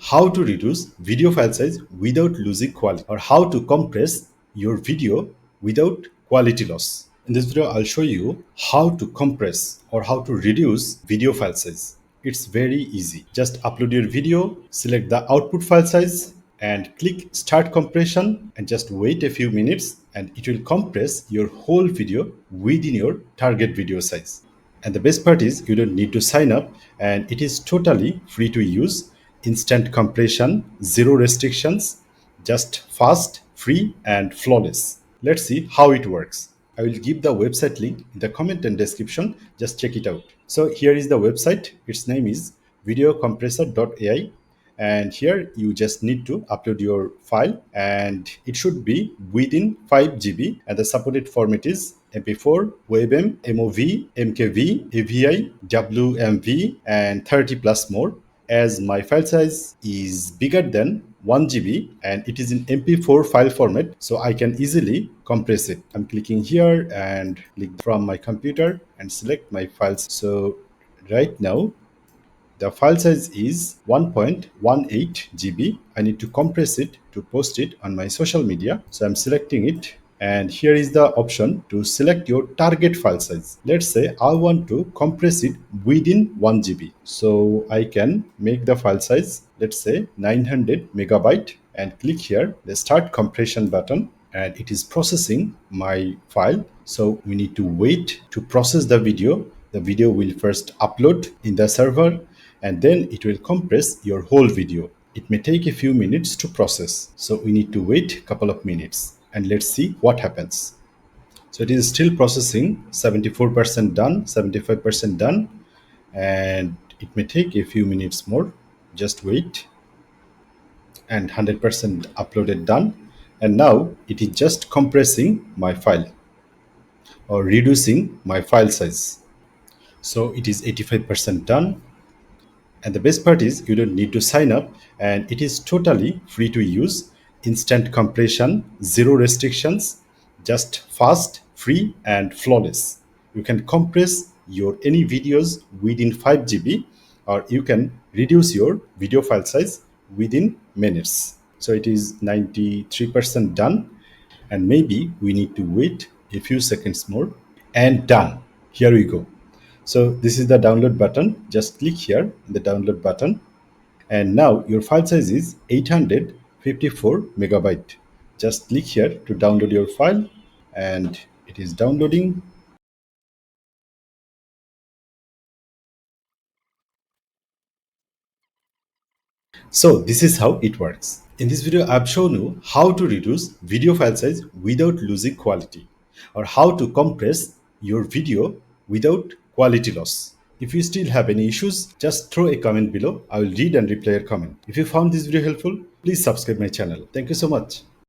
how to reduce video file size without losing quality, or how to compress your video without quality loss. In this video, I'll show you how to compress or how to reduce video file size. It's very easy. Just upload your video, select the output file size, and click start compression, and just wait a few minutes and it will compress your whole video within your target video size. And the best part is you don't need to sign up, and it is totally free to use. Instant compression, zero restrictions, just fast, free, and flawless. Let's see how it works. I will give the website link in the comment and description. Just check it out. So here is the website. Its name is videocompressor.ai, and here you just need to upload your file and it should be within 5 GB, and the supported format is MP4, WebM, MOV, MKV, AVI, WMV, and 30 plus more. As my file size is bigger than 1 GB and it is in MP4 file format, so I can easily compress it. I'm clicking here and click from my computer and select my files. So right now the file size is 1.18 GB. I need to compress it to post it on my social media. So I'm selecting it. And here is the option to select your target file size. Let's say I want to compress it within 1 GB. So I can make the file size, let's say 900 megabyte, and click here the start compression button, and it is processing my file. So we need to wait to process the video. The video will first upload in the server and then it will compress your whole video. It may take a few minutes to process. So we need to wait a couple of minutes and let's see what happens. So it is still processing, 74% done, 75% done, and it may take a few minutes more. Just wait. And 100% uploaded done. And now it is just compressing my file or reducing my file size. So it is 85% done. And the best part is you don't need to sign up, and it is totally free to use. Instant compression, zero restrictions, just fast, free, and flawless. You can compress your any videos within 5 GB, or you can reduce your video file size within minutes. So it is 93% done, and maybe we need to wait a few seconds more, and done. Here we go. So this is the download button. Just click here in the download button. And now your file size is 854 megabyte. Just click here to download your file, and it is downloading. So this is how it works. In this video, I've shown you how to reduce video file size without losing quality, or how to compress your video without quality loss. If you still have any issues, just throw a comment below. I will read and reply your comment. If you found this video helpful, please subscribe my channel. Thank you so much.